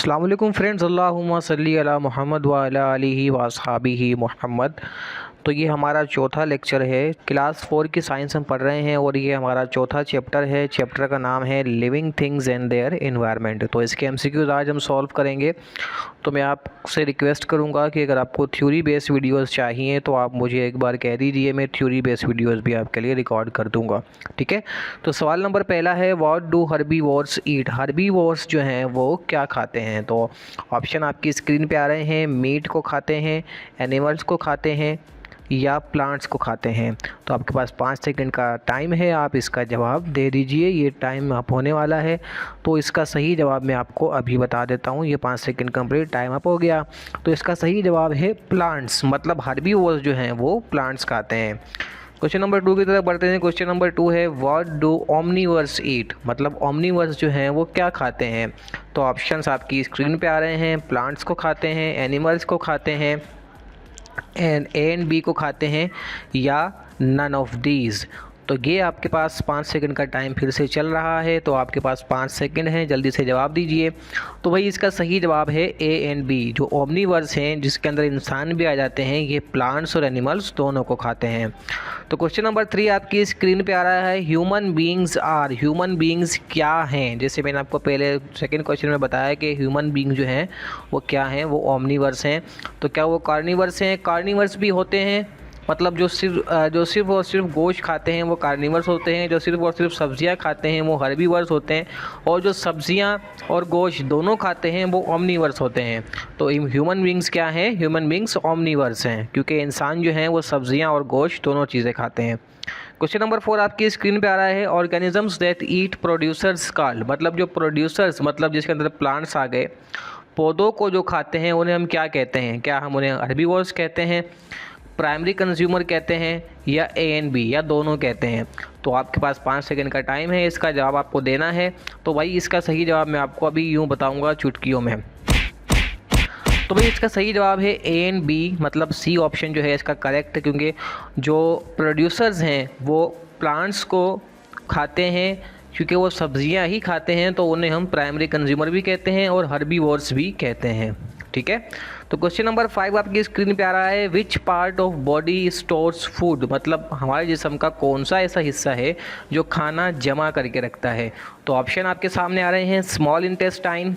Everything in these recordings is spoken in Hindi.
अस्सलाम वालेकुम फ्रेंड्स, अल्लाहुम्मा सल्ली अला मुहम्मद व अला आलिहि व अस्हाबिहि मुहम्मद। तो ये हमारा चौथा लेक्चर है। क्लास 4 की साइंस हम पढ़ रहे हैं और ये हमारा चौथा चैप्टर है। चैप्टर का नाम है living things and their environment. तो इसके एमसीक्यूज आज हम सॉल्व करेंगे। तो मैं आपसे रिक्वेस्ट करूँगा कि अगर आपको थ्योरी बेस्ड वीडियोज़ चाहिए तो आप मुझे एक बार कह दीजिए, मैं थ्योरी बेस्ड वीडियोज़ भी आपके लिए रिकॉर्ड कर दूँगा। ठीक है। तो सवाल नंबर पहला है, what do herbivores eat. Herbivores जो हैं वो क्या खाते हैं। तो ऑप्शन आपकी स्क्रीन पे आ रहे हैं। मीट को खाते हैं, एनिमल्स को खाते हैं या प्लांट्स को खाते हैं। तो आपके पास 5 सेकंड का टाइम है, आप इसका जवाब दे दीजिए। ये टाइम अप होने वाला है तो इसका सही जवाब मैं आपको अभी बता देता हूँ। ये 5 सेकंड कंप्लीट, टाइम अप हो गया। तो इसका सही जवाब है प्लांट्स, मतलब हर्बीवोर्स जो हैं वो प्लांट्स खाते हैं। क्वेश्चन नंबर 2 की तरफ बढ़ते हैं। क्वेश्चन नंबर 2 है, व्हाट डू ओमनीवर्स ईट। मतलब ओमनीवर्स जो हैं वो क्या खाते हैं। तो ऑप्शंस आपकी स्क्रीन पे आ रहे हैं। प्लांट्स को खाते हैं, एनिमल्स को खाते हैं, एंड बी को खाते हैं या नन ऑफ दीज। तो ये आपके पास 5 सेकंड का टाइम फिर से चल रहा है। तो आपके पास 5 सेकंड हैं, जल्दी से जवाब दीजिए। तो भाई इसका सही जवाब है ए एंड बी। जो ओमनीवर्स हैं जिसके अंदर इंसान भी आ जाते हैं, ये प्लांट्स और एनिमल्स दोनों को खाते हैं। तो क्वेश्चन नंबर 3 आपकी स्क्रीन पे आ रहा है, human beings are. Human beings क्या हैं। जैसे मैंने आपको पहले सेकेंड क्वेश्चन में बताया कि ह्यूमन बींग जो हैं वो क्या हैं, वो ओमनीवर्स हैं। तो क्या वो कार्निवर्स हैं। कार्निवर्स भी होते हैं, मतलब जो सिर्फ और सिर्फ गोश्त खाते हैं वो कार्निवर्स होते हैं। जो सिर्फ और सिर्फ सब्जियां खाते हैं वो हर्बीवर्स होते हैं। और जो सब्जियां और गोश्त दोनों खाते हैं वो ओमनीवर्स होते हैं। तो ह्यूमन बींग्स क्या हैं, ह्यूमन बींग्स ओमनीवर्स हैं, क्योंकि इंसान जो हैं वो सब्जियां और गोश्त दोनों चीज़ें खाते हैं। क्वेश्चन नंबर 4 आपकी स्क्रीन पे आ रहा है, organisms that eat producers called. मतलब जो प्रोड्यूसर्स, मतलब जिसके अंदर प्लांट्स आ गए, पौधों को जो खाते हैं उन्हें हम क्या कहते हैं। क्या हम उन्हें हर्बीवर्स कहते हैं, प्राइमरी कंज्यूमर कहते हैं या ए एंड बी, या दोनों कहते हैं। तो आपके पास 5 सेकंड का टाइम है, इसका जवाब आपको देना है। तो भाई इसका सही जवाब मैं आपको अभी यूँ बताऊंगा चुटकियों में। तो भाई इसका सही जवाब है ए एंड बी, मतलब सी ऑप्शन जो है इसका करेक्ट, क्योंकि जो प्रोड्यूसर्स हैं वो प्लांट्स को खाते हैं, क्योंकि वो सब्जियां ही खाते हैं तो उन्हें हम प्राइमरी कंज्यूमर भी कहते हैं और हर्बीवोर्स भी कहते हैं। ठीक है। तो क्वेश्चन नंबर 5 आपकी स्क्रीन पे आ रहा है, which part of body stores food. मतलब हमारे जिस्म का कौन सा ऐसा हिस्सा है जो खाना जमा करके रखता है। तो ऑप्शन आपके सामने आ रहे हैं, स्मॉल इंटेस्टाइन,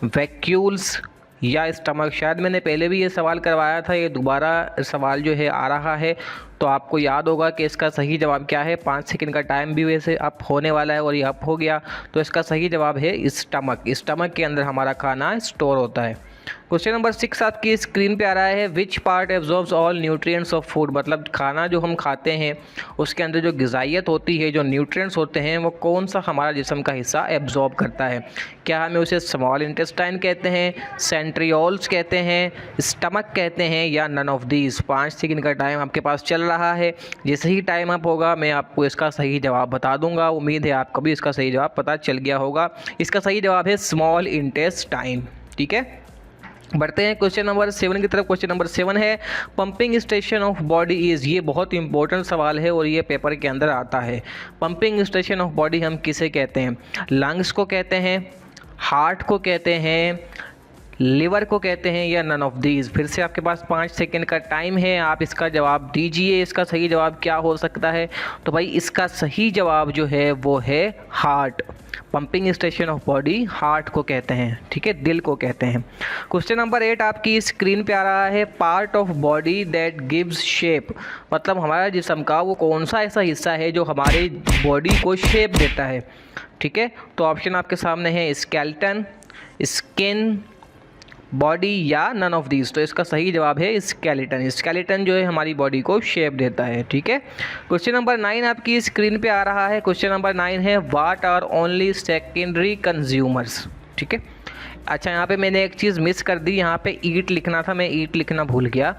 वैक्यूल्स या स्टमक। शायद मैंने पहले भी ये सवाल करवाया था, ये दोबारा सवाल जो है आ रहा है। तो आपको याद होगा कि इसका सही जवाब क्या है। 5 सेकंड का टाइम भी वैसे अप होने वाला है और ये अप हो गया। तो इसका सही जवाब है स्टमक। स्टमक के अंदर हमारा खाना स्टोर होता है। क्वेश्चन नंबर 6 आपकी स्क्रीन पे आ रहा है, which part absorbs all nutrients of food. मतलब खाना जो हम खाते हैं उसके अंदर जो ग़िज़ाइयत होती है, जो न्यूट्रिएंट्स होते हैं, वो कौन सा हमारा जिस्म का हिस्सा एब्जॉर्ब करता है। क्या हमें उसे स्मॉल इंटेस्टाइन कहते हैं, सेंट्रियोल्स कहते हैं, स्टमक कहते हैं या नन ऑफ दीज। 5 सेकंड का टाइम आपके पास चल रहा है। जैसे ही टाइम अप होगा मैं आपको इसका सही जवाब बता दूंगा। उम्मीद है आपको भी इसका सही जवाब पता चल गया होगा। इसका सही जवाब है स्मॉल इंटेस्टाइन। ठीक है। बढ़ते हैं क्वेश्चन नंबर 7 की तरफ। क्वेश्चन नंबर 7 है, pumping station of body is. ये बहुत इंपॉर्टेंट सवाल है और ये पेपर के अंदर आता है। पंपिंग स्टेशन ऑफ बॉडी हम किसे कहते हैं। लंग्स को कहते हैं, हार्ट को कहते हैं, लिवर को कहते हैं या नन ऑफ दीज। फिर से आपके पास 5 सेकंड का टाइम है, आप इसका जवाब दीजिए। इसका सही जवाब क्या हो सकता है। तो भाई इसका सही जवाब जो है वो है heart. Pumping station of body heart को कहते हैं। ठीक है, दिल को कहते हैं। क्वेश्चन नंबर 8 आपकी स्क्रीन पे आ रहा है, part of body that gives shape. मतलब हमारा जिस्म का वो कौन सा ऐसा हिस्सा है जो हमारे बॉडी को शेप देता है। ठीक है। तो ऑप्शन आपके सामने है, स्केलेटन, स्किन, बॉडी या नन ऑफ दीज। तो इसका सही जवाब है स्केलेटन। स्केलेटन जो है हमारी बॉडी को शेप देता है। ठीक है। क्वेश्चन नंबर 9 आपकी स्क्रीन पे आ रहा है। क्वेश्चन नंबर 9 है, what are only secondary consumers. ठीक है। अच्छा, यहाँ पे मैंने एक चीज़ मिस कर दी। यहाँ पे ईट लिखना था, मैं ईट लिखना भूल गया।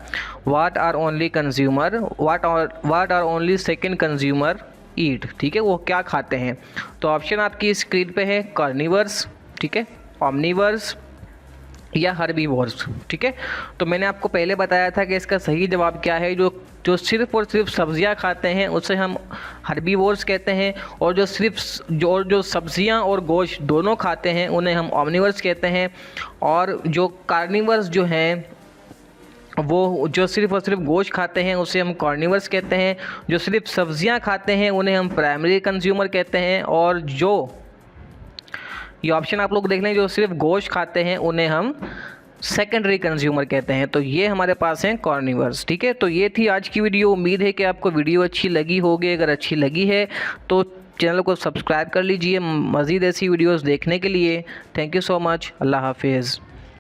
What are only consumer, what are only second consumer eat. ठीक है, वो क्या खाते हैं। तो ऑप्शन आपकी स्क्रीन पे है, कार्निवर्स, ठीक है, ओमनीवर्स, या हर्बीवोर्स। ठीक है, तो मैंने आपको पहले बताया था कि इसका सही जवाब क्या है। जो जो सिर्फ और सिर्फ सब्जियां खाते हैं उसे हम हर्बीवोर्स कहते हैं, और जो सब्जियां और गोश्त दोनों खाते हैं उन्हें हम ऑमनिवर्स कहते हैं। और जो कार्निवर्स जो हैं वो जो सिर्फ और सिर्फ गोश्त खाते हैं उसे हम कार्निवर्स कहते हैं। जो सिर्फ सब्जियां खाते हैं उन्हें हम प्राइमरी कंज्यूमर कहते हैं। और जो ये ऑप्शन आप लोग देख लें, जो सिर्फ गोश्त खाते हैं उन्हें हम सेकेंडरी कंज्यूमर कहते हैं। तो ये हमारे पास हैं कार्निवर्स। ठीक है, तो ये थी आज की वीडियो। उम्मीद है कि आपको वीडियो अच्छी लगी होगी। अगर अच्छी लगी है तो चैनल को सब्सक्राइब कर लीजिए मज़ीद ऐसी वीडियोस देखने के लिए। Thank you so much. अल्लाह हाफिज़।